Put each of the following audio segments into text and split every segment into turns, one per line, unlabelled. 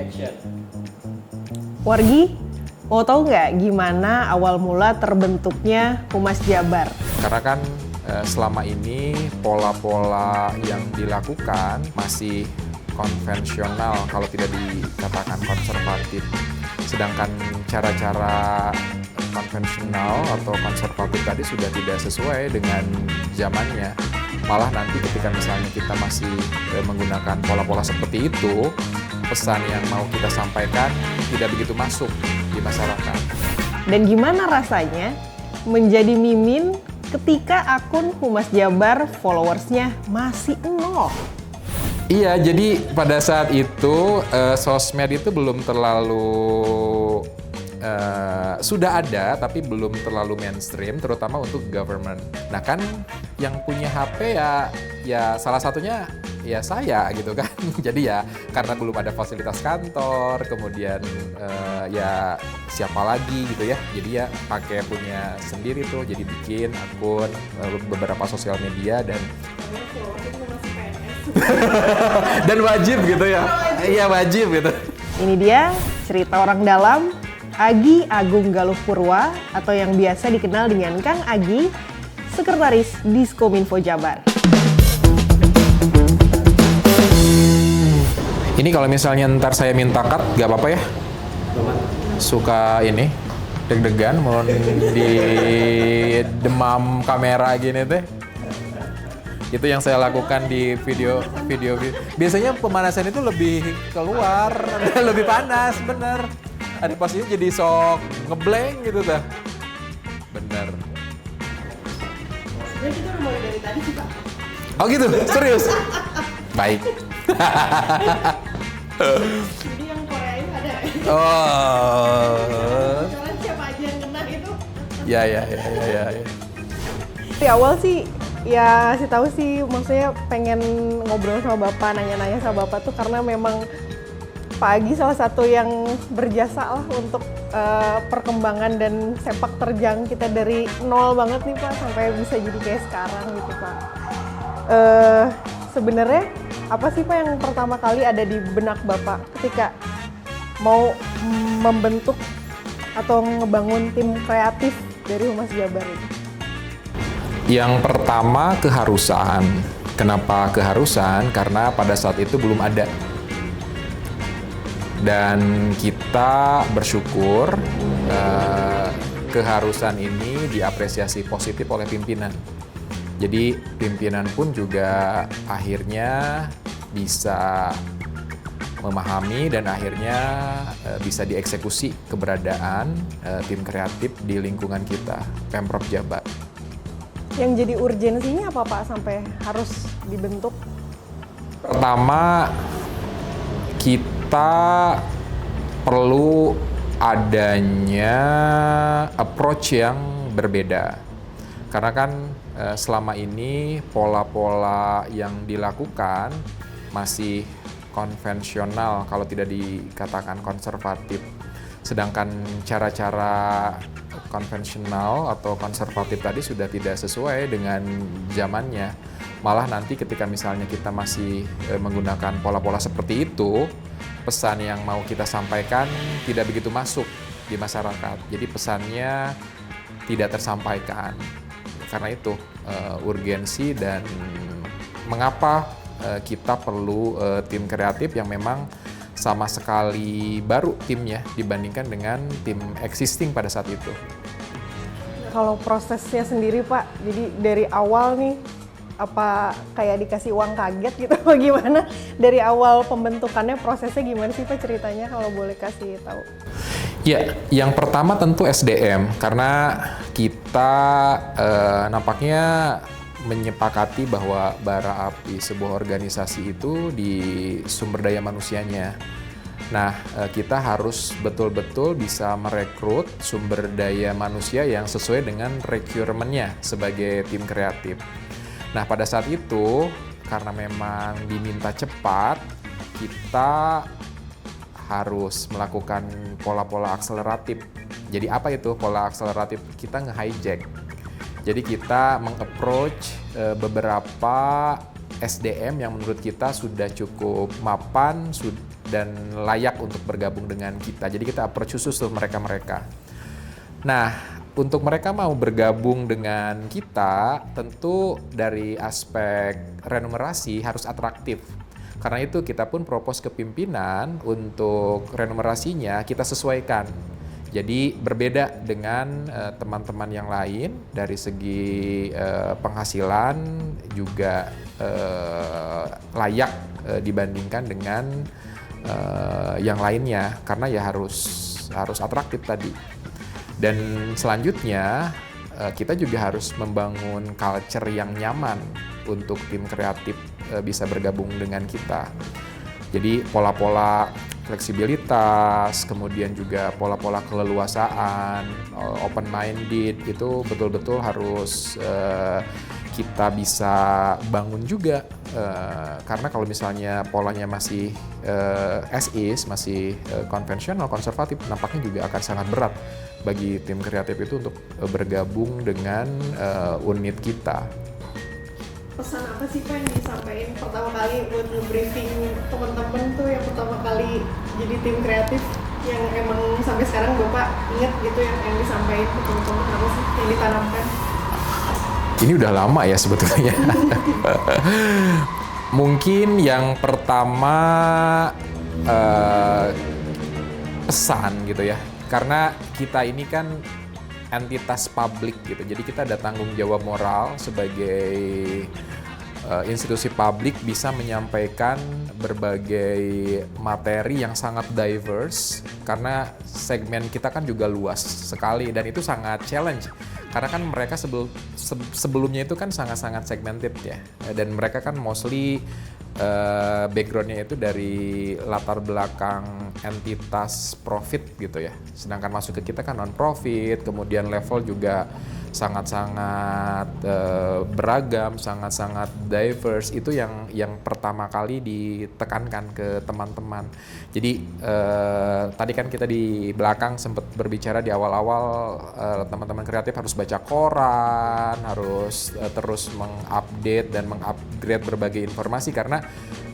Action.
Wargi, mau tahu nggak gimana awal mula terbentuknya Humas Jabar?
Karena kan selama ini pola-pola yang dilakukan masih konvensional kalau tidak dikatakan konservatif. Sedangkan cara-cara konvensional atau konservatif tadi sudah tidak sesuai dengan zamannya. Malah nanti ketika misalnya kita masih menggunakan pola-pola seperti itu, pesan yang mau kita sampaikan tidak begitu masuk di masyarakat.
Dan gimana rasanya menjadi mimin ketika akun Humas Jabar followersnya masih 0?
Iya, jadi pada saat itu sosmed itu belum terlalu sudah ada tapi belum terlalu mainstream, terutama untuk government. Nah kan yang punya HP ya salah satunya ya saya gitu kan. Jadi ya karena belum ada fasilitas kantor, kemudian ya siapa lagi gitu ya. Jadi ya pakai punya sendiri tuh, jadi bikin akun beberapa sosial media dan dan wajib gitu ya. Iya wajib gitu.
Ini dia cerita orang dalam Agi Agung Galuh Purwa atau yang biasa dikenal dengan Kang Agi, Sekretaris Diskominfo Jabar.
Ini kalau misalnya ntar saya minta cut, gak apa-apa ya? Suka ini, deg-degan, mau di demam kamera gini teh. Itu yang saya lakukan di video. Biasanya pemanasan itu lebih keluar, lebih panas, bener. Ada pastinya jadi sok ngeblank gitu dah. Bener.
Sebenarnya kita udah mulai dari tadi sih Pak.
Oh gitu? Serius? Baik.
Jadi yang Korea itu ada.
Oh.
Soalnya siapa aja yang kena itu.
Ya.
Di awal sih ya sih tahu sih, maksudnya pengen ngobrol sama Bapak, nanya-nanya sama Bapak tuh karena memang Pak Agi salah satu yang berjasa lah untuk perkembangan dan sepak terjang kita dari nol banget nih Pak sampai bisa jadi kayak sekarang gitu Pak. Sebenarnya apa sih Pak yang pertama kali ada di benak Bapak ketika mau membentuk atau ngebangun tim kreatif dari Humas Jabar ini?
Yang pertama keharusan. Kenapa keharusan? Karena pada saat itu belum ada. Dan kita bersyukur keharusan ini diapresiasi positif oleh pimpinan. Jadi pimpinan pun juga akhirnya bisa memahami dan akhirnya bisa dieksekusi keberadaan tim kreatif di lingkungan kita, Pemprov Jabar.
Yang jadi urgensinya apa Pak sampai harus dibentuk?
Pertama, kita perlu adanya approach yang berbeda. Karena kan selama ini pola-pola yang dilakukan masih konvensional kalau tidak dikatakan konservatif. Sedangkan cara-cara konvensional atau konservatif tadi sudah tidak sesuai dengan zamannya. Malah nanti ketika misalnya kita masih menggunakan pola-pola seperti itu, pesan yang mau kita sampaikan tidak begitu masuk di masyarakat. Jadi pesannya tidak tersampaikan. Karena itu urgensi dan mengapa kita perlu tim kreatif yang memang sama sekali baru timnya dibandingkan dengan tim existing pada saat itu.
Kalau prosesnya sendiri Pak, jadi dari awal nih apa kayak dikasih uang kaget gitu apa gimana? Dari awal pembentukannya prosesnya gimana sih Pak ceritanya kalau boleh kasih tahu?
Ya, yang pertama tentu SDM karena kita nampaknya menyepakati bahwa bara api sebuah organisasi itu di sumber daya manusianya. Nah, kita harus betul-betul bisa merekrut sumber daya manusia yang sesuai dengan requirement-nya sebagai tim kreatif. Nah, pada saat itu, karena memang diminta cepat, kita harus melakukan pola-pola akseleratif. Jadi apa itu pola akseleratif? Kita nge-hijack. Jadi kita meng-approach beberapa SDM yang menurut kita sudah cukup mapan, dan layak untuk bergabung dengan kita. Jadi kita approach khusus untuk mereka-mereka. Nah, untuk mereka mau bergabung dengan kita, tentu dari aspek remunerasi harus atraktif. Karena itu kita pun propose ke pimpinan untuk remunerasinya kita sesuaikan. Jadi berbeda dengan teman-teman yang lain dari segi penghasilan juga layak dibandingkan dengan yang lainnya, karena ya harus atraktif tadi. Dan selanjutnya kita juga harus membangun culture yang nyaman untuk tim kreatif bisa bergabung dengan kita. Jadi pola-pola fleksibilitas, kemudian juga pola-pola keleluasaan, open minded itu betul-betul harus kita bisa bangun juga. Karena kalau misalnya polanya masih as is, masih konvensional, konservatif, nampaknya juga akan sangat berat bagi tim kreatif itu untuk bergabung dengan unit kita.
Pesan apa sih Pak yang disampaikan pertama kali buat nge-briefing teman-teman tuh yang pertama kali jadi tim kreatif, yang emang sampai sekarang Bapak inget gitu yang disampaikan ke teman-teman, apa sih yang ditanamkan?
Ini udah lama ya sebetulnya. Mungkin yang pertama pesan gitu ya, karena kita ini kan entitas publik gitu, jadi kita ada tanggung jawab moral sebagai institusi publik bisa menyampaikan berbagai materi yang sangat diverse, karena segmen kita kan juga luas sekali dan itu sangat challenge. Karena kan mereka sebelumnya itu kan sangat-sangat segmented ya, dan mereka kan mostly backgroundnya itu dari latar belakang entitas profit gitu ya. Sedangkan masuk ke kita kan non-profit, kemudian level juga sangat-sangat beragam, sangat-sangat diverse. Itu yang pertama kali ditekankan ke teman-teman. Jadi tadi kan kita di belakang sempat berbicara di awal-awal, teman-teman kreatif harus baca koran, harus terus mengupdate dan mengupgrade berbagai informasi karena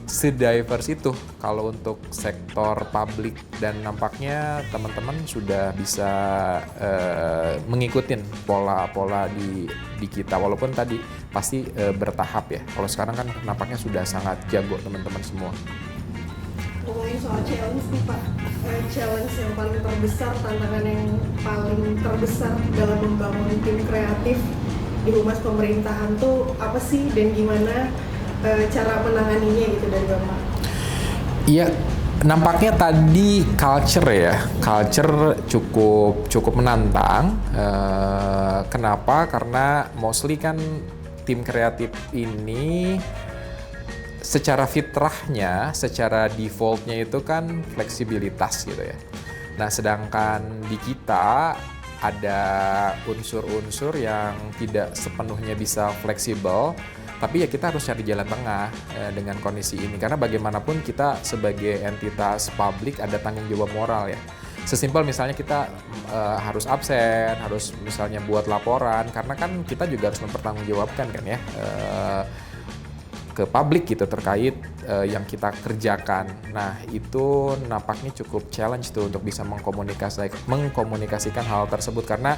se-diverse itu kalau untuk sektor publik, dan nampaknya teman-teman sudah bisa mengikuti pola-pola di kita, walaupun tadi pasti bertahap ya. Kalau sekarang kan nampaknya sudah sangat jago teman-teman semua.
Ngomongin soal challenge nih Pak, challenge yang paling terbesar, tantangan yang paling terbesar dalam membangun tim kreatif di humas pemerintahan tuh apa sih, dan gimana cara menanganinya gitu dari Bapak?
Iya, nampaknya tadi culture ya, culture cukup menantang. Kenapa? Karena mostly kan tim kreatif ini secara fitrahnya, secara defaultnya itu kan fleksibilitas gitu ya. Nah, sedangkan di kita ada unsur-unsur yang tidak sepenuhnya bisa fleksibel, tapi ya kita harus cari jalan tengah dengan kondisi ini, karena bagaimanapun kita sebagai entitas publik ada tanggung jawab moral ya. Sesimpel misalnya kita harus absen, harus misalnya buat laporan, karena kan kita juga harus mempertanggungjawabkan kan ya ke publik gitu terkait yang kita kerjakan. Nah, itu nampaknya cukup challenge tuh untuk bisa mengkomunikasikan hal tersebut, karena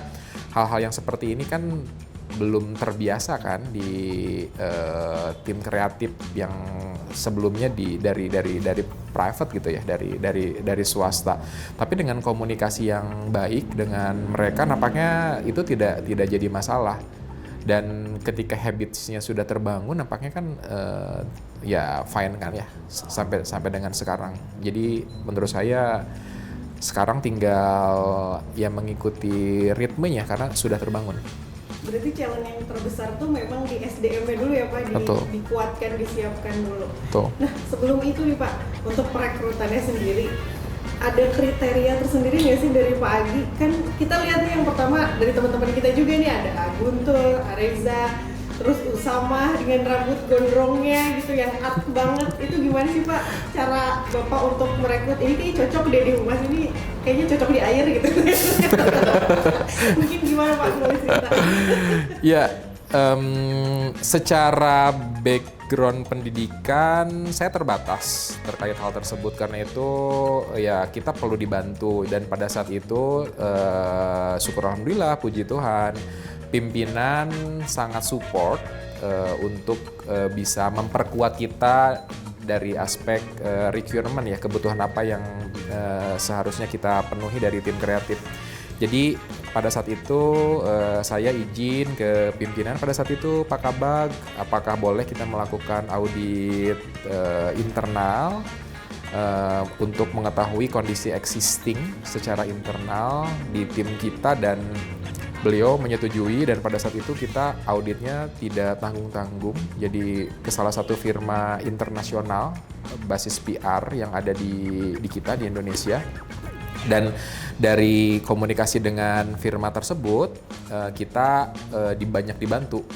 hal-hal yang seperti ini kan belum terbiasa kan di tim kreatif yang sebelumnya dari private gitu ya, dari swasta. Tapi dengan komunikasi yang baik dengan mereka nampaknya itu tidak jadi masalah. Dan ketika habitsnya sudah terbangun, nampaknya kan ya fine kan ya sampai dengan sekarang. Jadi menurut saya sekarang tinggal ya mengikuti ritmenya karena sudah terbangun.
Berarti challenge yang terbesar tuh memang di SDM-nya dulu ya Pak, dikuatkan, disiapkan dulu.
Betul.
Nah, sebelum itu nih Pak, untuk perekrutannya sendiri, ada kriteria tersendiri nggak sih dari Pak Agi? Kan kita lihat nih yang pertama dari teman-teman kita juga nih, ada Aguntur, Areza, terus Usama dengan rambut gondrongnya gitu yang art banget. Itu gimana sih Pak cara Bapak untuk merekrut? Ini kayaknya cocok deh di humas ini, kayaknya cocok di air gitu. Mungkin gimana Pak, boleh cerita?
Ya, Secara background pendidikan saya terbatas terkait hal tersebut, karena itu ya kita perlu dibantu, dan pada saat itu syukur alhamdulillah puji Tuhan pimpinan sangat support untuk bisa memperkuat kita dari aspek requirement ya, kebutuhan apa yang seharusnya kita penuhi dari tim kreatif. Jadi pada saat itu saya izin ke pimpinan pada saat itu, Pak Kabag, apakah boleh kita melakukan audit internal untuk mengetahui kondisi existing secara internal di tim kita, dan beliau menyetujui, dan pada saat itu kita auditnya tidak tanggung-tanggung, jadi ke salah satu firma internasional basis PR yang ada di kita di Indonesia. Dan dari komunikasi dengan firma tersebut kita banyak dibantu,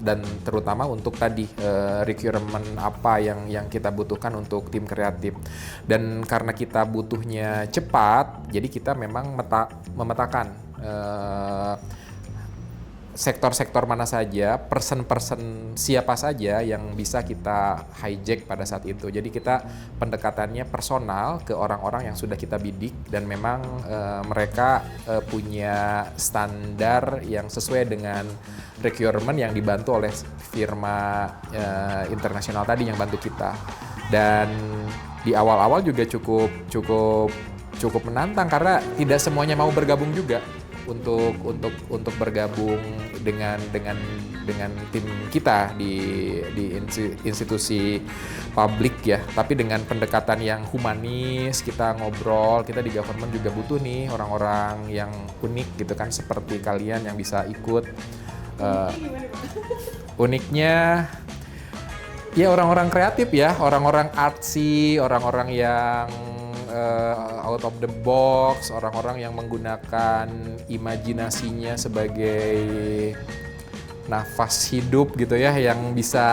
dan terutama untuk tadi requirement apa yang kita butuhkan untuk tim kreatif. Dan karena kita butuhnya cepat, jadi kita memang memetakan sektor-sektor mana saja, person-person siapa saja yang bisa kita hijack pada saat itu. Jadi kita pendekatannya personal ke orang-orang yang sudah kita bidik, dan memang mereka punya standar yang sesuai dengan requirement yang dibantu oleh firma internasional tadi yang bantu kita. Dan di awal-awal juga cukup menantang, karena tidak semuanya mau bergabung juga untuk bergabung dengan tim kita di institusi publik ya, tapi dengan pendekatan yang humanis. Kita ngobrol, kita di government juga butuh nih orang-orang yang unik gitu kan, seperti kalian yang bisa ikut. Uniknya ya orang-orang kreatif ya, orang-orang artsy, orang-orang yang out of the box, orang-orang yang menggunakan imajinasinya sebagai nafas hidup gitu ya, yang bisa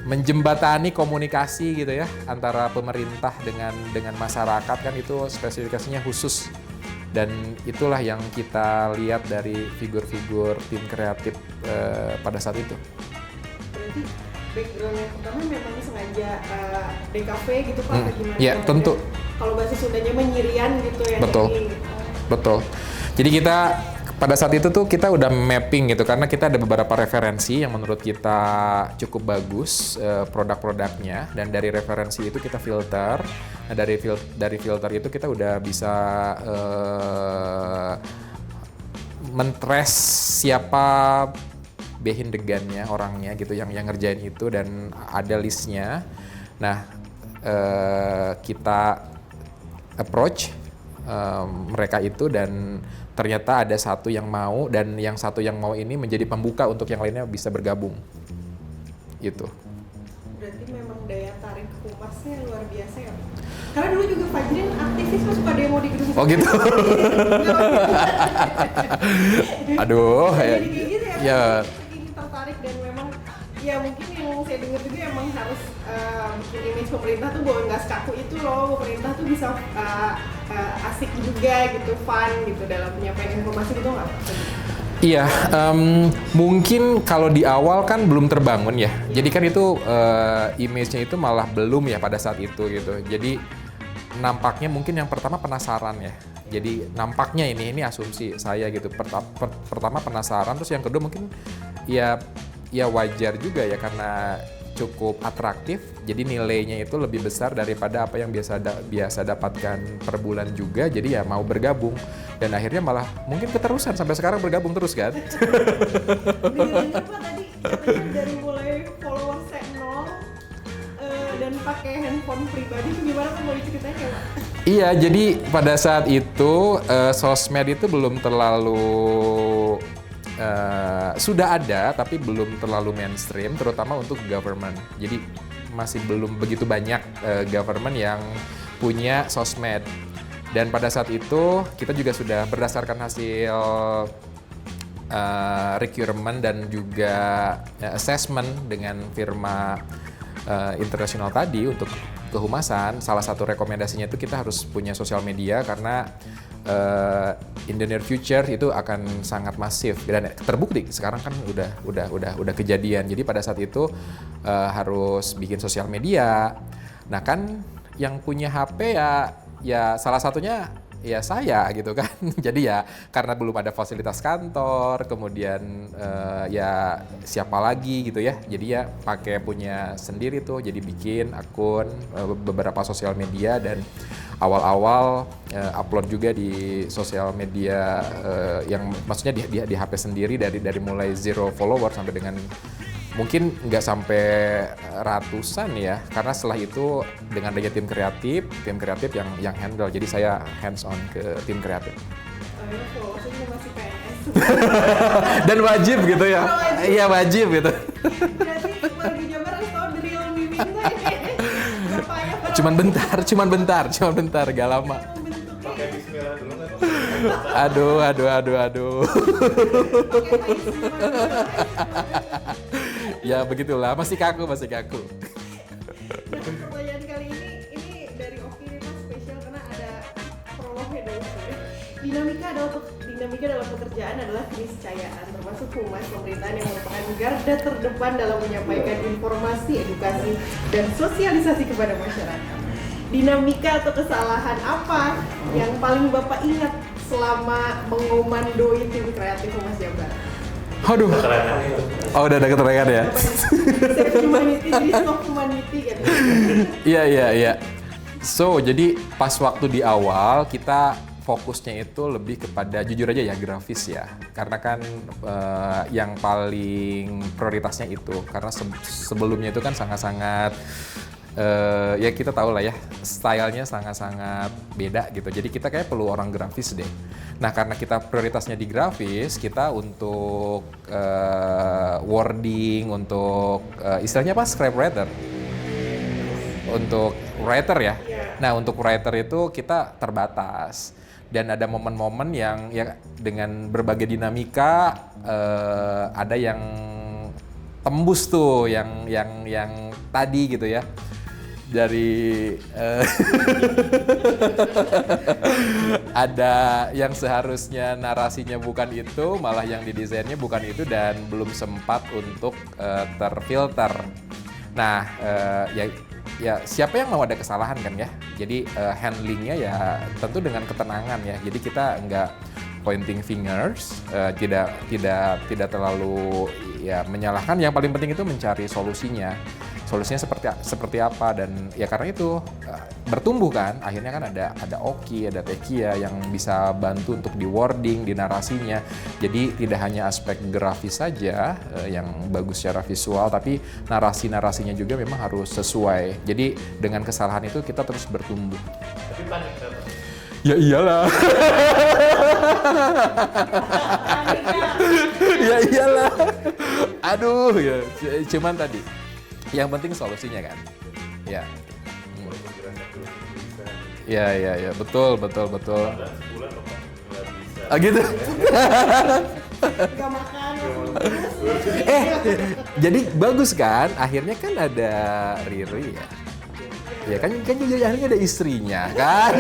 menjembatani komunikasi gitu ya antara pemerintah dengan masyarakat, kan itu spesifikasinya khusus. Dan itulah yang kita lihat dari figur-figur tim kreatif pada saat itu.
Berarti background yang pertama memang sengaja DKV gitu Pak, atau gimana?
Iya, tentu.
Kalau bahasa Sundanya menyirian gitu ya.
Betul. Betul. Jadi kita pada saat itu tuh kita udah mapping gitu, karena kita ada beberapa referensi yang menurut kita cukup bagus produk-produknya, dan dari referensi itu kita filter. Nah, dari filter itu kita udah bisa mentrace siapa behindegannya, orangnya gitu yang ngerjain itu, dan ada listnya. Nah, kita approach mereka itu, dan ternyata ada satu yang mau, dan yang satu yang mau ini menjadi pembuka untuk yang lainnya bisa bergabung gitu.
Berarti memang daya tarik humasnya luar biasa ya Pak? Karena dulu juga Fajrin aktivis Pak, suka demo di gedung.
Oh gitu. Aduh, ya.
Tertarik, dan memang ya mungkin yang saya dengar juga emang harus bikin image pemerintah tuh bahwa nggak sekaku itu loh, pemerintah tuh bisa asik juga gitu, fun gitu dalam penyampaian informasi gitu nggak?
Iya, mungkin kalau di awal kan belum terbangun ya, jadi kan itu image-nya itu malah belum ya pada saat itu gitu. Jadi nampaknya mungkin yang pertama penasaran ya. Jadi nampaknya ini asumsi saya gitu. Pertama penasaran, terus yang kedua mungkin ya wajar juga ya, karena cukup atraktif. Jadi nilainya itu lebih besar daripada apa yang biasa dapatkan per bulan juga. Jadi ya mau bergabung, dan akhirnya malah mungkin keterusan sampai sekarang bergabung terus kan.
Dengan apa tadi katanya dari mulai followersnya 0 dan pakai handphone pribadi itu gimana tuh, mau diceritain ya Pak?
Iya, jadi pada saat itu sosmed itu belum terlalu sudah ada, tapi belum terlalu mainstream, terutama untuk government. Jadi masih belum begitu banyak government yang punya sosmed. Dan pada saat itu kita juga sudah berdasarkan hasil requirement dan juga assessment dengan firma internasional tadi untuk kehumasan, salah satu rekomendasinya itu kita harus punya sosial media karena in the near future itu akan sangat masif dan terbukti sekarang kan udah kejadian. Jadi pada saat itu harus bikin sosial media. Nah kan yang punya HP ya salah satunya ya saya gitu kan. Jadi ya karena belum ada fasilitas kantor, kemudian ya siapa lagi gitu ya. Jadi ya pakai punya sendiri tuh. Jadi bikin akun beberapa sosial media dan awal-awal upload juga di sosial media yang maksudnya di HP sendiri dari mulai 0 follower sampai dengan mungkin nggak sampai ratusan ya, karena setelah itu dengan adanya tim kreatif yang handle, jadi saya hands on ke tim kreatif.
Followersnya masih PNS.
Dan wajib gitu ya, iya wajib gitu.
Jadi warga Jabar harus tahu the real Mimin tuh ini. Bapak ya, Pak.
Cuman bentar, gak lama.
Pakai bismillah dulu nggak?
Aduh.
Pakai
Ya begitulah, masih kaku.
Nah, pertanyaan kali ini dari Oki nih Mas, spesial karena ada prolognya dulu. Dinamika dalam pekerjaan adalah keniscayaan, termasuk humas pemerintahan yang merupakan garda terdepan dalam menyampaikan informasi, edukasi, dan sosialisasi kepada masyarakat. Dinamika atau kesalahan apa yang paling Bapak ingat selama mengomandoi tim kreatif Humas Jabar?
Aduh. Oh udah ada keterangan ya?
Save humanity, restore humanity gitu.
Iya. So, jadi pas waktu di awal kita fokusnya itu lebih kepada jujur aja ya grafis ya. Karena kan yang paling prioritasnya itu. Karena sebelumnya itu kan sangat-sangat ya kita tahu lah ya, stylenya sangat-sangat beda gitu. Jadi kita kayak perlu orang grafis deh. Nah karena kita prioritasnya di grafis, kita untuk wording, untuk istilahnya apa, script writer. Untuk writer ya. Nah untuk writer itu kita terbatas. Dan ada momen-momen yang ya dengan berbagai dinamika ada yang tembus tuh, yang tadi gitu ya. Dari ada yang seharusnya narasinya bukan itu, malah yang didesainnya bukan itu dan belum sempat untuk terfilter. Nah, ya siapa yang mau ada kesalahan kan ya? Jadi handlingnya ya tentu dengan ketenangan ya. Jadi kita nggak pointing fingers, tidak terlalu ya menyalahkan. Yang paling penting itu mencari solusinya seperti apa, dan ya karena itu bertumbuh kan, akhirnya kan ada Oki, ada Tekia yang bisa bantu untuk di wording, di narasinya. Jadi tidak hanya aspek grafis saja yang bagus secara visual, tapi narasinya juga memang harus sesuai. Jadi dengan kesalahan itu kita terus bertumbuh.
Tapi panik nggak?
Ya iyalah. Ya iyalah. Aduh ya, cuman tadi yang penting solusinya kan. Ya. Ya, betul.
Sebulan Bapak nggak bisa.
Ah gitu.
Gak makan.
Jadi bagus kan? Akhirnya kan ada Riri ya. Ya kan juga akhirnya ada istrinya kan.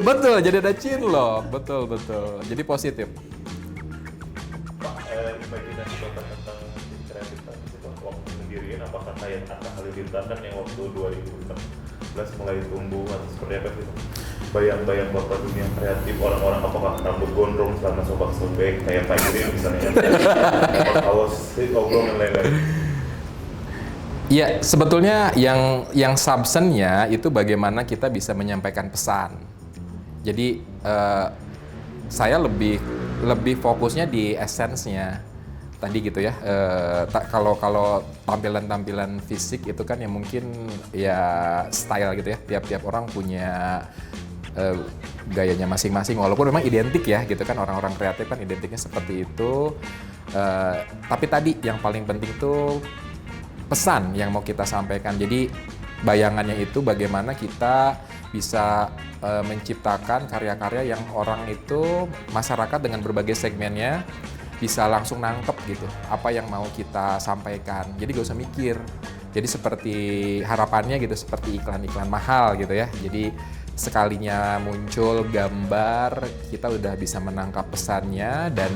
Betul, jadi ada Cinlok. Betul. Jadi positif.
Pak, imajinasi Bapak tentang tim kreatif tadi itu waktu sendirian, apakah kayak Atta Halilintar kan yang waktu 2016 mulai tumbuh atau seperti apa gitu? Bayang-bayang Bapak dunia kreatif, orang-orang apakah rambut gondrong selama sobek-sobek kayak Pak Irin misalnya, kaos, oblong dan lain-lain.
Ya, sebetulnya yang substance-nya itu bagaimana kita bisa menyampaikan pesan. Jadi saya lebih fokusnya di essence-nya tadi gitu ya. Kalau tampilan fisik itu kan ya mungkin ya style gitu ya. Tiap orang punya gayanya masing-masing, walaupun memang identik ya gitu kan, orang-orang kreatif kan identiknya seperti itu. Tapi tadi yang paling penting tuh pesan yang mau kita sampaikan. Jadi bayangannya itu bagaimana kita bisa menciptakan karya-karya yang orang itu, masyarakat dengan berbagai segmennya bisa langsung nangkep gitu apa yang mau kita sampaikan. Jadi gak usah mikir. Jadi seperti harapannya gitu, seperti iklan-iklan mahal gitu ya. Jadi sekalinya muncul gambar, kita udah bisa menangkap pesannya dan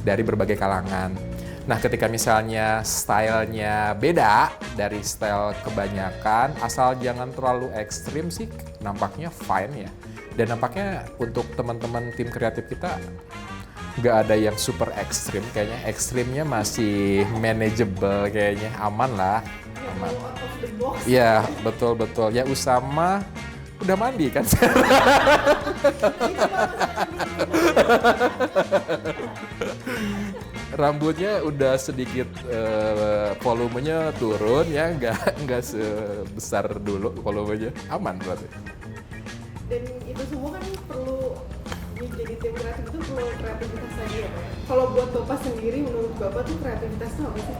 dari berbagai kalangan. Nah, ketika misalnya stylenya beda dari style kebanyakan, asal jangan terlalu ekstrim sih, nampaknya fine ya. Dan nampaknya untuk teman-teman tim kreatif kita nggak ada yang super ekstrim, kayaknya ekstrimnya masih manageable, kayaknya aman lah, aman. Iya, betul-betul. Ya Usama udah mandi kan? Rambutnya udah sedikit volumenya turun ya, nggak sebesar dulu volumenya, aman berarti.
Dan itu semua kan perlu jadi tim kreatif itu perlu kreativitas lagi ya Pak ya? Kalau buat Bapak sendiri, menurut Bapak tuh kreativitas itu apa sih?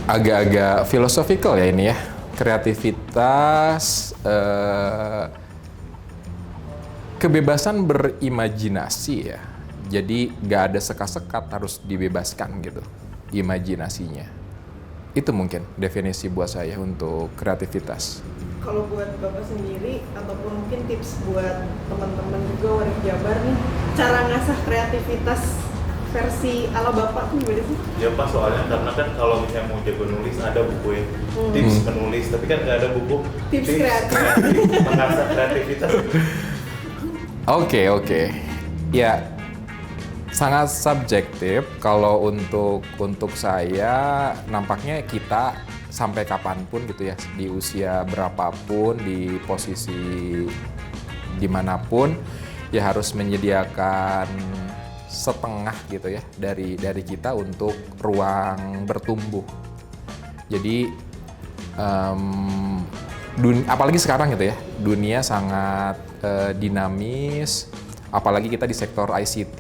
Agak-agak philosophical ya ini ya. Kreativitas, kebebasan berimajinasi ya. Jadi nggak ada sekat-sekat, harus dibebaskan gitu imajinasinya. Itu mungkin definisi buat saya untuk kreativitas.
Kalau buat Bapak sendiri, ataupun mungkin tips buat teman-teman juga Warik Jabar nih, cara ngasah kreativitas versi ala Bapak tuh gimana sih?
Ya Pak, soalnya karena kan kalau misalnya mau jago nulis ada buku ya, tips menulis, tapi kan nggak ada buku
Tips kreatif.
mengasah kreativitas.
Oke. Ya, sangat subjektif. Kalau untuk saya, nampaknya kita sampai kapanpun gitu ya, di usia berapapun, di posisi dimanapun, ya harus menyediakan setengah gitu ya dari kita untuk ruang bertumbuh. Jadi apalagi sekarang gitu ya, dunia sangat dinamis, apalagi kita di sektor ICT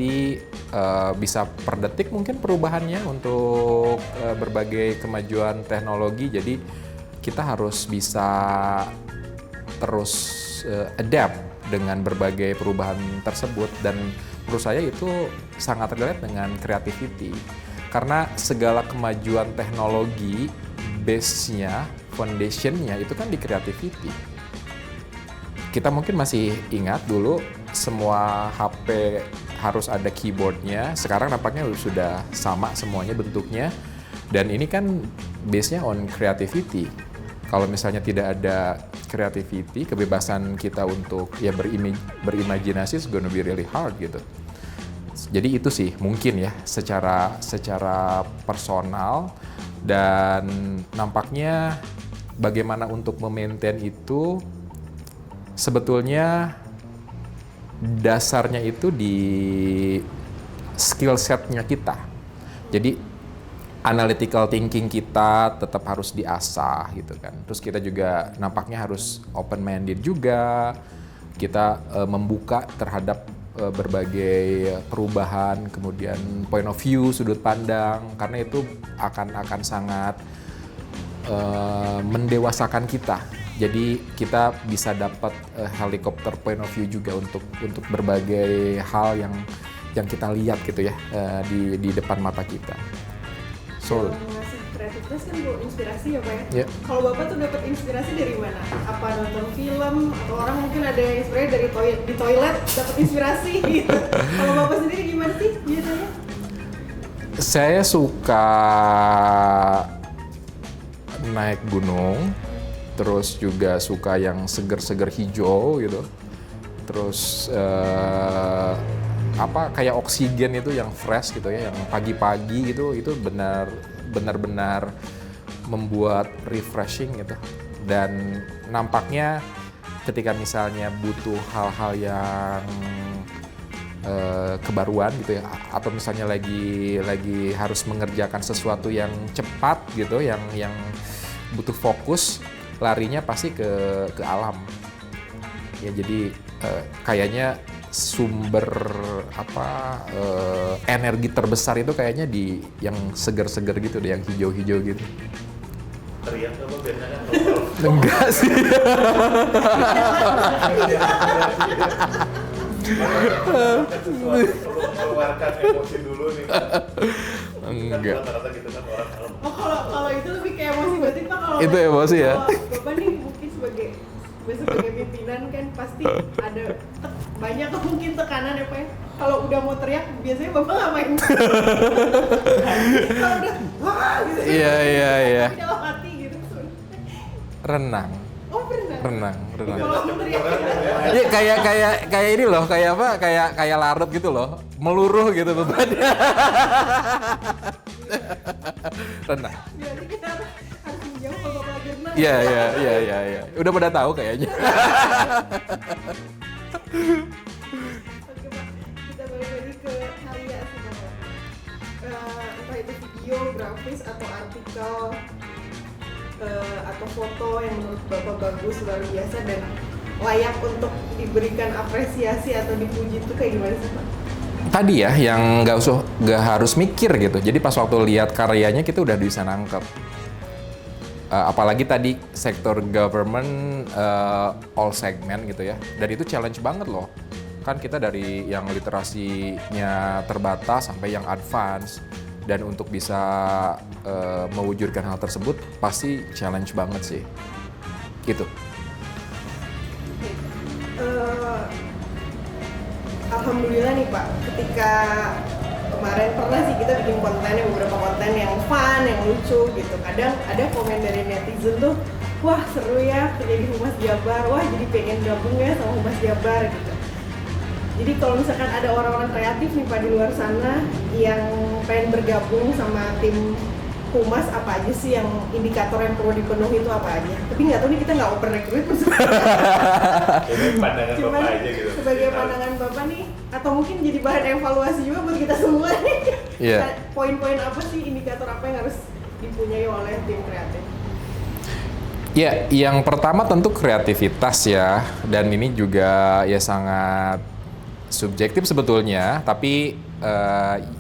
bisa per detik mungkin perubahannya untuk berbagai kemajuan teknologi. Jadi kita harus bisa terus adapt dengan berbagai perubahan tersebut, dan menurut saya itu sangat relate dengan creativity karena segala kemajuan teknologi base-nya, foundation-nya itu kan di creativity. Kita mungkin masih ingat dulu semua HP harus ada keyboardnya, sekarang nampaknya sudah sama semuanya bentuknya, dan ini kan base-nya on creativity. Kalau misalnya tidak ada creativity, kebebasan kita untuk ya berimajinasi is gonna be really hard gitu. Jadi itu sih mungkin ya secara personal, dan nampaknya bagaimana untuk memaintain itu sebetulnya dasarnya itu di skill set-nya kita. Jadi analytical thinking kita tetap harus diasah gitu kan. Terus kita juga nampaknya harus open minded juga. Kita membuka terhadap berbagai perubahan, kemudian point of view, sudut pandang, karena itu akan sangat mendewasakan kita. Jadi kita bisa dapat helikopter point of view juga untuk berbagai hal yang kita lihat gitu ya di depan mata kita.
Kalau ngasih kreativitas kan buat inspirasi ya Pak ya?
Yeah.
Kalau Bapak tuh dapat inspirasi dari mana? Apa nonton film? Atau orang mungkin ada yang inspirasi dari di toilet dapat inspirasi gitu. Kalau Bapak sendiri gimana sih biasanya?
Saya suka naik gunung, terus juga suka yang seger-seger hijau gitu. Terus kayak oksigen itu yang fresh gitu ya, yang pagi-pagi gitu, itu benar-benar membuat refreshing gitu. Dan nampaknya ketika misalnya butuh hal-hal yang kebaruan gitu ya, atau misalnya lagi harus mengerjakan sesuatu yang cepat gitu, yang butuh fokus, larinya pasti ke alam. Ya jadi kayaknya sumber energi terbesar itu kayaknya di yang seger-seger gitu deh, yang hijau-hijau gitu.
Teriak apa biasanya kalau
Enggak sih.
Sesuatu perlu mengeluarkan emosi dulu nih.
Enggak.
Rata-rata gitu kan orang
Oh, kalau itu lebih kayak emosi berarti Pak, kalau
Itu emosi ya?
kalau Bapak nih mungkin sebagai pimpinan kan pasti ada banyak mungkin tekanan ya Pak ya. Kalau udah mau teriak biasanya Bapak ngapain? Kalau udah wah gitu.
Iya.
Tapi dalam hati gitu.
Renang.
Oh, berenang.
Renang.
Kalau mau teriak
Iya kayak ini loh, kayak apa? Kayak larut gitu loh. Meluruh gitu bebannya. Renang.
berarti kita harus menjauh kalau Bapak lagi renang.
Iya. Udah pada tahu kayaknya.
Oke Pak, kita balik lagi ke karya sih Bapak. Entah itu video, grafis, atau artikel, atau foto yang menurut Bapak bagus, luar biasa, dan layak untuk diberikan apresiasi atau dipuji itu kayak gimana sih Pak?
Tadi ya, yang nggak harus mikir gitu. Jadi pas waktu lihat karyanya kita udah bisa nangkep. Apalagi tadi sektor government all segment gitu ya. Dan itu challenge banget loh. Kan kita dari yang literasinya terbatas sampai yang advance. Dan untuk bisa mewujudkan hal tersebut pasti challenge banget sih. Gitu.
Alhamdulillah nih Pak, ketika kemarin pernah sih kita bikin kontennya, beberapa konten yang fun, yang lucu gitu. Kadang ada komen dari netizen tuh, wah seru ya kerja di Humas Jabar, wah jadi pengen gabung ya sama Humas Jabar gitu. Jadi kalau misalkan ada orang-orang kreatif nih Pak di luar sana yang pengen bergabung sama tim Humas, apa aja sih yang indikator yang perlu dipenuhi itu apa aja? Tapi nggak tahu nih, kita nggak open recruitment.
Ini pandangan
Cuman
Bapak aja gitu.
sebagai pandangan Bapak nih, atau mungkin jadi bahan evaluasi juga buat kita semua nih.
Iya.
Poin-poin apa sih, indikator apa yang harus dipunyai oleh tim kreatif?
Ya, yang pertama tentu kreativitas ya, dan ini juga ya sangat subjektif sebetulnya, tapi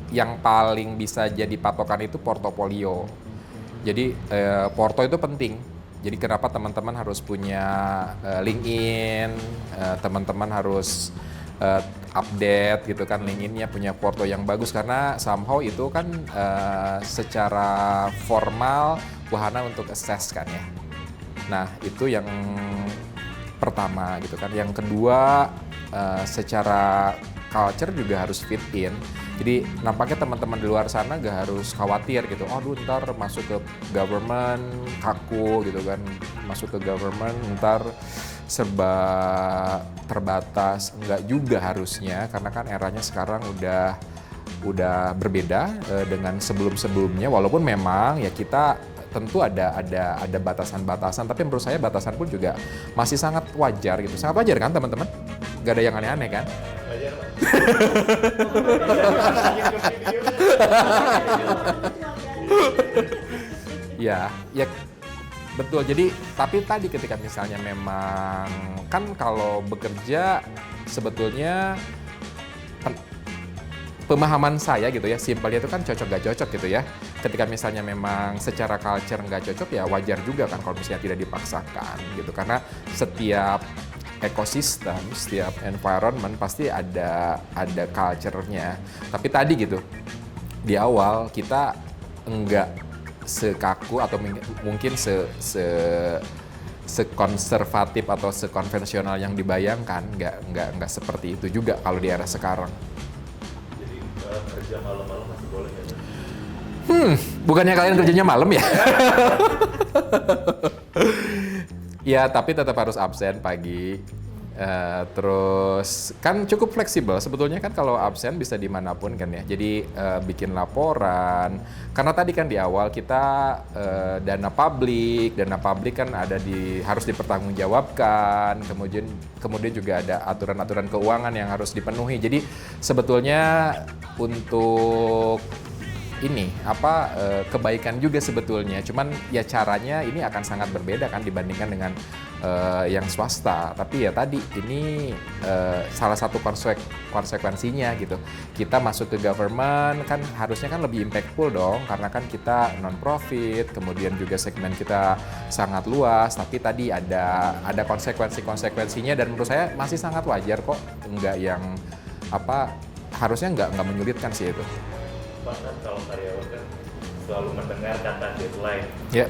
yang paling bisa jadi patokan itu portofolio. Jadi porto itu penting. Jadi kenapa teman-teman harus punya LinkedIn, teman-teman harus update gitu kan LinkedIn-nya, punya porto yang bagus, karena somehow itu kan secara formal wahana untuk assess kan ya. Nah itu yang pertama gitu kan. Yang kedua secara culture juga harus fit in. Jadi nampaknya teman-teman di luar sana gak harus khawatir gitu. Oh aduh ntar masuk ke government kaku gitu kan. Masuk ke government ntar serba terbatas. Enggak juga harusnya, karena kan eranya sekarang udah berbeda dengan sebelum-sebelumnya. Walaupun memang ya kita tentu ada batasan-batasan, tapi menurut saya batasan pun juga masih sangat wajar gitu. Sangat wajar kan teman-teman? Gak ada yang aneh-aneh kan?
Ajar, Pak.
Ya betul. Jadi tapi tadi ketika misalnya memang kan kalau bekerja sebetulnya pemahaman saya gitu ya, simpelnya itu kan cocok gak cocok gitu ya. Ketika misalnya memang secara culture nggak cocok ya wajar juga kan kalau misalnya tidak dipaksakan gitu. Karena setiap ekosistem, setiap environment pasti ada culture-nya. Tapi tadi gitu, di awal kita enggak sekaku atau mungkin sekonservatif atau sekonvensional yang dibayangkan, nggak seperti itu juga kalau di era sekarang.
Jadi kerja malam-malam masih boleh ya?
Bukannya kalian kerjanya malam ya? Ya, tapi tetap harus absen pagi. Terus kan cukup fleksibel sebetulnya kan kalau absen bisa dimanapun kan ya. Jadi bikin laporan. Karena tadi kan di awal kita dana publik kan harus dipertanggungjawabkan. Kemudian juga ada aturan-aturan keuangan yang harus dipenuhi. Jadi sebetulnya untuk ini kebaikan juga sebetulnya. Cuman ya caranya ini akan sangat berbeda kan dibandingkan dengan yang swasta. Tapi ya tadi ini salah satu konsekuensinya gitu. Kita masuk ke government kan harusnya kan lebih impactful dong karena kan kita non-profit, kemudian juga segmen kita sangat luas. Tapi tadi ada konsekuensinya dan menurut saya masih sangat wajar kok. Enggak yang harusnya nggak menyulitkan sih itu.
Pak, kan kalau karyawan kan selalu mendengar kata deadline.
Ya.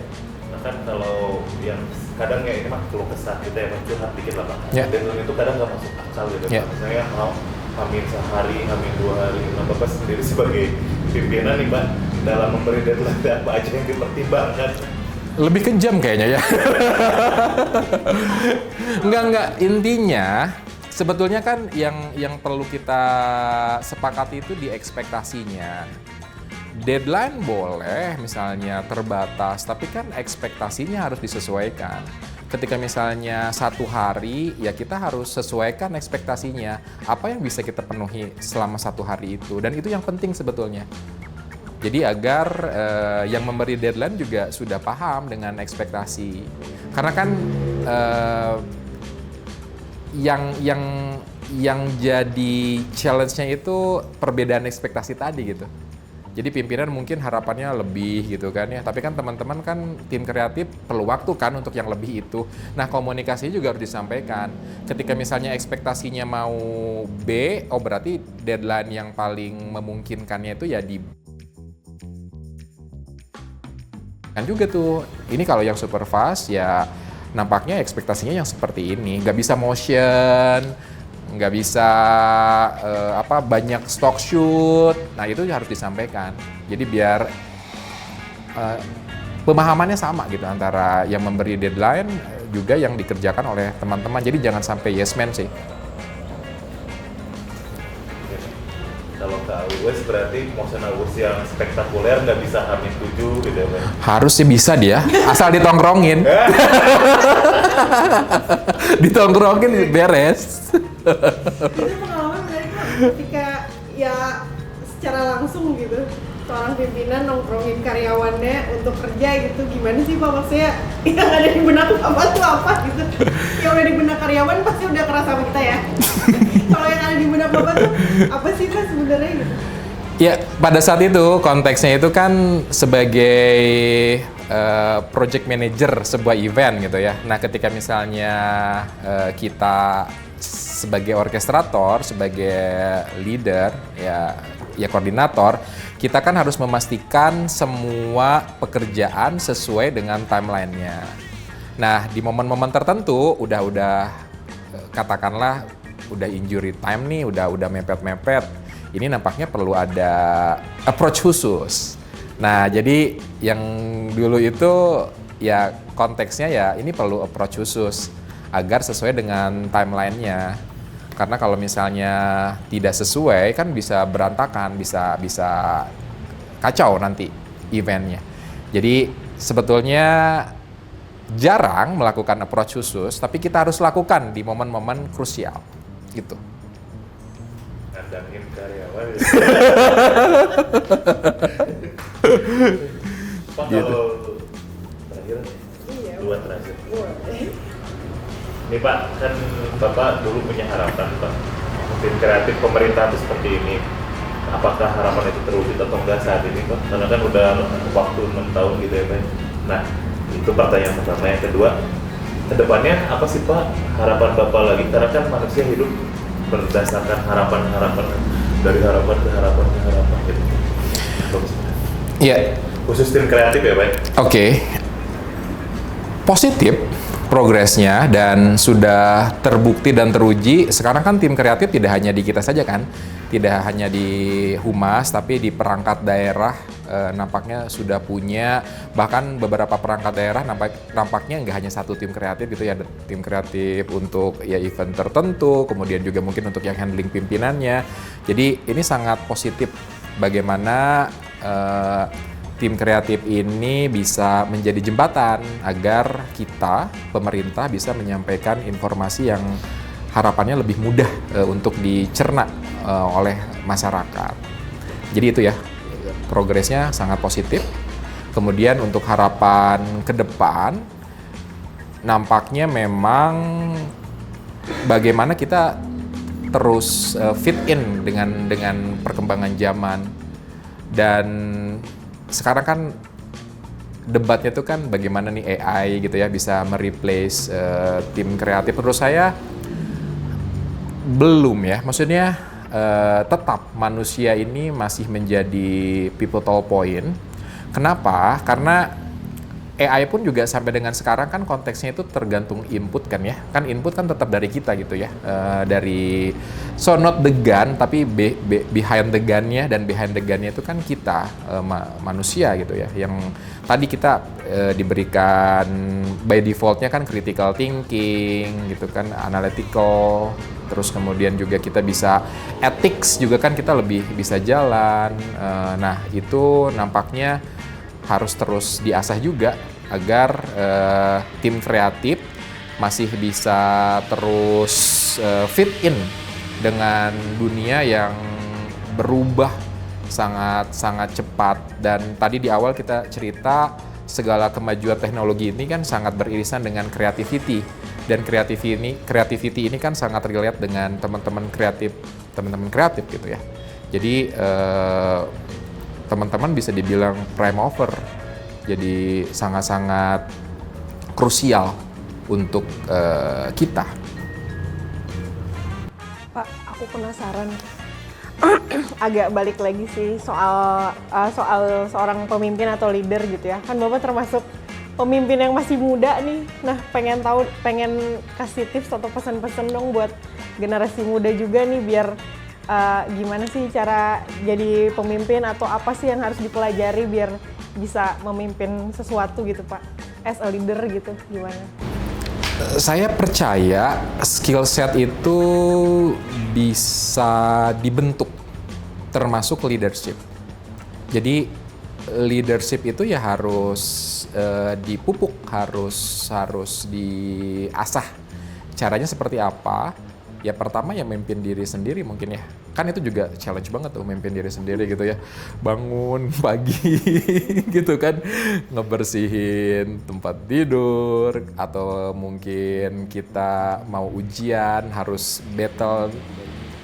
Nah kan kalau yang kadang ya ini mah keluh kesah kita yang curhat dikit lah Pak.
Ya.
Deadline itu kadang nggak masuk akal gitu.
Ya.
Misalnya mau hamin sehari, hamin 2 hari. Nah Bapak sendiri sebagai pimpinan nih Pak, dalam memberi deadline apa aja yang dipertimbangkan?
Lebih kejam kayaknya ya. Enggak. Intinya sebetulnya kan yang perlu kita sepakati itu di ekspektasinya. Deadline boleh misalnya terbatas, tapi kan ekspektasinya harus disesuaikan. Ketika misalnya 1 hari, ya kita harus sesuaikan ekspektasinya. Apa yang bisa kita penuhi selama 1 hari itu, dan itu yang penting sebetulnya. Jadi agar yang memberi deadline juga sudah paham dengan ekspektasi. Karena kan yang jadi challenge-nya itu perbedaan ekspektasi tadi gitu. Jadi pimpinan mungkin harapannya lebih gitu kan ya, tapi kan teman-teman kan tim kreatif perlu waktu kan untuk yang lebih itu. Nah komunikasinya juga harus disampaikan. Ketika misalnya ekspektasinya mau B, berarti deadline yang paling memungkinkannya itu ya di kan juga tuh. Ini kalau yang super fast ya nampaknya ekspektasinya yang seperti ini, nggak bisa motion, nggak bisa banyak stock shoot. Nah itu harus disampaikan. Jadi biar pemahamannya sama gitu antara yang memberi deadline juga yang dikerjakan oleh teman-teman. Jadi jangan sampai yes man sih.
Kalau ke AWS berarti motion awards yang spektakuler nggak bisa hamin 7 gitu ya Pak?
Harusnya bisa dia, asal ditongkrongin. Ditongkrongin beres.
Itu pengalaman menarik Pak, ketika ya secara langsung gitu seorang pimpinan nongkrongin karyawannya untuk kerja gitu, gimana sih Pak, maksudnya yang ada di benak Bapak tuh apa gitu? Yang udah di benak karyawan pasti udah kerasa sama kita ya. Kalau yang ada di benak Bapak tuh apa sih Pak sebenarnya gitu?
Ya, pada saat itu konteksnya itu kan sebagai project manager sebuah event gitu ya. Nah, ketika misalnya kita sebagai orkestrator, sebagai leader, ya koordinator, kita kan harus memastikan semua pekerjaan sesuai dengan timeline-nya. Nah, di momen-momen tertentu udah katakanlah udah injury time nih, udah mepet-mepet. Ini nampaknya perlu ada approach khusus. Nah, jadi yang dulu itu ya konteksnya ya ini perlu approach khusus agar sesuai dengan timeline-nya. Karena kalau misalnya tidak sesuai kan bisa berantakan, bisa kacau nanti eventnya. Jadi sebetulnya jarang melakukan approach khusus, tapi kita harus lakukan di momen-momen krusial gitu.
Ngandangin karyawan. Pak
Gitu.
kalau terakhir
Iya.
2 terakhir.
Boleh.
Nih Pak, kan Bapak dulu punya harapan Pak, tim kreatif pemerintah itu seperti ini. Apakah harapan itu terwujud atau enggak saat ini Pak? Karena kan udah waktu 6 tahun gitu ya Pak. Nah, itu pertanyaan pertama. Yang kedua, kedepannya apa sih Pak harapan Bapak lagi? Karena kan manusia hidup berdasarkan harapan-harapan, dari harapan ke harapan ke harapan gitu.
Iya.
Khusus tim kreatif ya Pak?
Oke. Positif progresnya dan sudah terbukti dan teruji. Sekarang kan tim kreatif tidak hanya di kita saja kan, tidak hanya di Humas, tapi di perangkat daerah nampaknya sudah punya, bahkan beberapa perangkat daerah nampaknya nggak hanya satu tim kreatif gitu ya, ada tim kreatif untuk ya event tertentu, kemudian juga mungkin untuk yang handling pimpinannya. Jadi ini sangat positif bagaimana tim kreatif ini bisa menjadi jembatan agar kita, pemerintah, bisa menyampaikan informasi yang harapannya lebih mudah untuk dicerna oleh masyarakat. Jadi itu ya, progresnya sangat positif. Kemudian untuk harapan ke depan, nampaknya memang bagaimana kita terus fit in dengan perkembangan zaman. Dan sekarang kan debatnya tuh kan bagaimana nih AI gitu ya bisa mereplace tim kreatif. Menurut saya belum ya, maksudnya tetap manusia ini masih menjadi pivotal point. Kenapa? Karena AI pun juga sampai dengan sekarang kan konteksnya itu tergantung input kan ya. Kan input kan tetap dari kita gitu ya. Dari so not the gun tapi behind the gun-nya, dan behind the gun-nya itu kan kita manusia gitu ya. Yang tadi kita diberikan by default-nya kan critical thinking gitu kan, analytical. Terus kemudian juga kita bisa ethics juga kan, kita lebih bisa jalan. Nah itu nampaknya harus terus diasah juga agar tim kreatif masih bisa terus fit in dengan dunia yang berubah sangat cepat. Dan tadi di awal kita cerita segala kemajuan teknologi ini kan sangat beririsan dengan creativity, dan creativity ini kan sangat relate dengan teman-teman kreatif gitu ya. Jadi teman-teman bisa dibilang prime mover, jadi sangat-sangat krusial untuk kita.
Pak, aku penasaran. Agak balik lagi sih soal seorang pemimpin atau leader gitu ya. Kan Bapak termasuk pemimpin yang masih muda nih. Nah, pengen kasih tips atau pesan-pesan dong buat generasi muda juga nih, biar gimana sih cara jadi pemimpin, atau apa sih yang harus dipelajari biar bisa memimpin sesuatu gitu Pak, as a leader gitu, gimana?
Saya percaya skill set itu bisa dibentuk, termasuk leadership. Jadi leadership itu ya harus dipupuk, harus diasah. Caranya seperti apa? Ya pertama ya memimpin diri sendiri mungkin ya. Kan itu juga challenge banget tuh, memimpin diri sendiri gitu ya. Bangun pagi gitu kan, ngebersihin tempat tidur, atau mungkin kita mau ujian harus battle,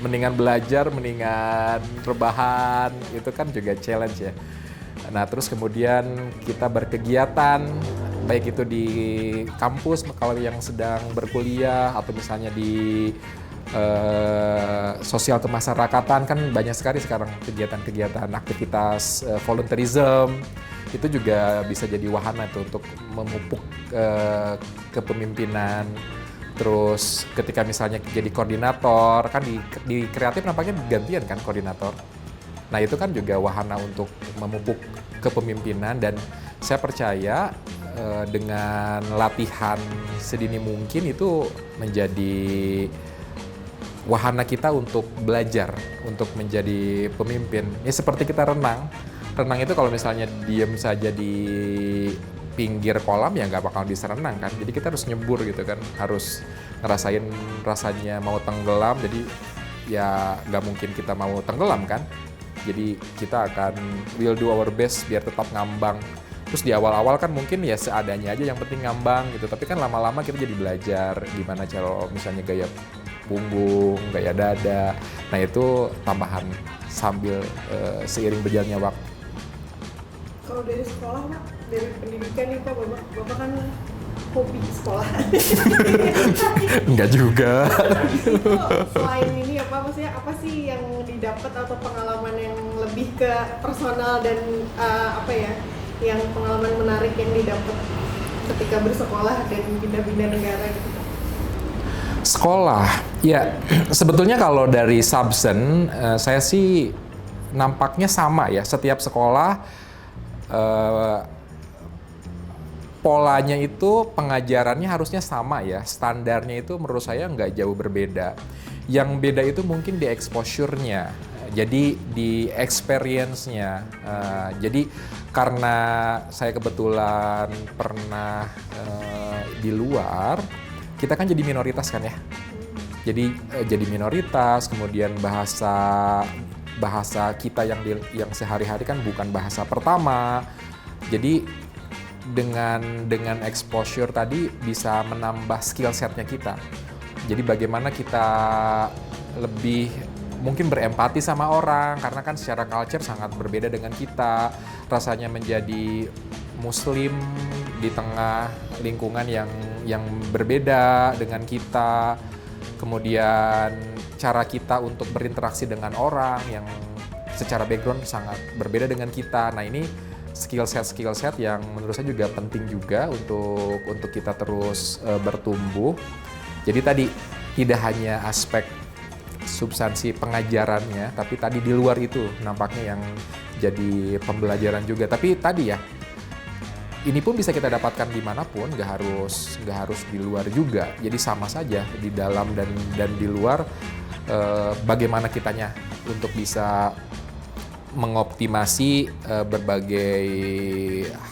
mendingan belajar, mendingan rebahan, itu kan juga challenge ya. Nah terus kemudian kita berkegiatan, baik itu di kampus kalau yang sedang berkuliah, atau misalnya di sosial kemasyarakatan, kan banyak sekali sekarang kegiatan-kegiatan aktivitas volunteerism, itu juga bisa jadi wahana tuh untuk memupuk kepemimpinan. Terus ketika misalnya jadi koordinator, kan di kreatif nampaknya gantian kan koordinator. Nah itu kan juga wahana untuk memupuk kepemimpinan, dan saya percaya dengan latihan sedini mungkin itu menjadi wahana kita untuk belajar, untuk menjadi pemimpin. Ya seperti kita renang. Renang itu kalau misalnya diem saja di pinggir kolam ya nggak bakal bisa renang kan. Jadi kita harus nyebur gitu kan, harus ngerasain rasanya mau tenggelam. Jadi ya nggak mungkin kita mau tenggelam kan. Jadi kita we'll do our best biar tetap ngambang. Terus di awal-awal kan mungkin ya seadanya aja, yang penting ngambang gitu. Tapi kan lama-lama kita jadi belajar gimana cara misalnya gaya punggung, gaya dada. Nah itu tambahan sambil seiring berjalannya waktu.
Kalau dari sekolah Pak, dari pendidikan nih Pak, Bapak kan hobi sekolah.
Enggak juga.
Itu selain ini maksudnya apa sih yang didapat atau pengalaman yang lebih ke personal dan yang pengalaman menarik yang didapat ketika bersekolah dan pindah-pindah negara gitu?
Sekolah, ya sebetulnya kalau dari substance saya sih nampaknya sama ya. Setiap sekolah polanya itu pengajarannya harusnya sama ya. Standarnya itu menurut saya nggak jauh berbeda. Yang beda itu mungkin di exposure-nya. Jadi di experience-nya. Jadi karena saya kebetulan pernah di luar, kita kan jadi minoritas kan ya. Jadi jadi minoritas, kemudian bahasa bahasa kita yang sehari-hari kan bukan bahasa pertama. Jadi dengan exposure tadi bisa menambah skill setnya kita. Jadi bagaimana kita lebih mungkin berempati sama orang, karena kan secara culture sangat berbeda dengan kita. Rasanya menjadi muslim di tengah lingkungan yang berbeda dengan kita. Kemudian cara kita untuk berinteraksi dengan orang yang secara background sangat berbeda dengan kita. Nah, ini skill set yang menurut saya juga penting juga untuk kita terus bertumbuh. Jadi tadi tidak hanya aspek substansi pengajarannya, tapi tadi di luar itu nampaknya yang jadi pembelajaran juga. Tapi tadi ya, ini pun bisa kita dapatkan dimanapun, nggak harus di luar juga. Jadi sama saja di dalam dan di luar, bagaimana kitanya untuk bisa mengoptimasi berbagai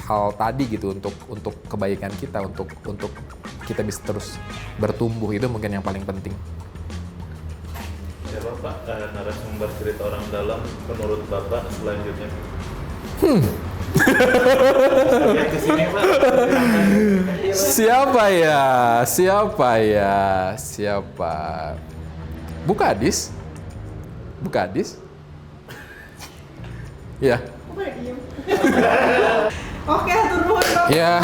hal tadi gitu untuk kebaikan kita, untuk kita bisa terus bertumbuh. Itu mungkin yang paling penting.
Siapa Pak narasumber cerita orang dalam menurut Bapak selanjutnya? Yang kesini Pak.
Siapa? Bukadis? Ya.
Oke, atur nuhun Bapak.
Ya.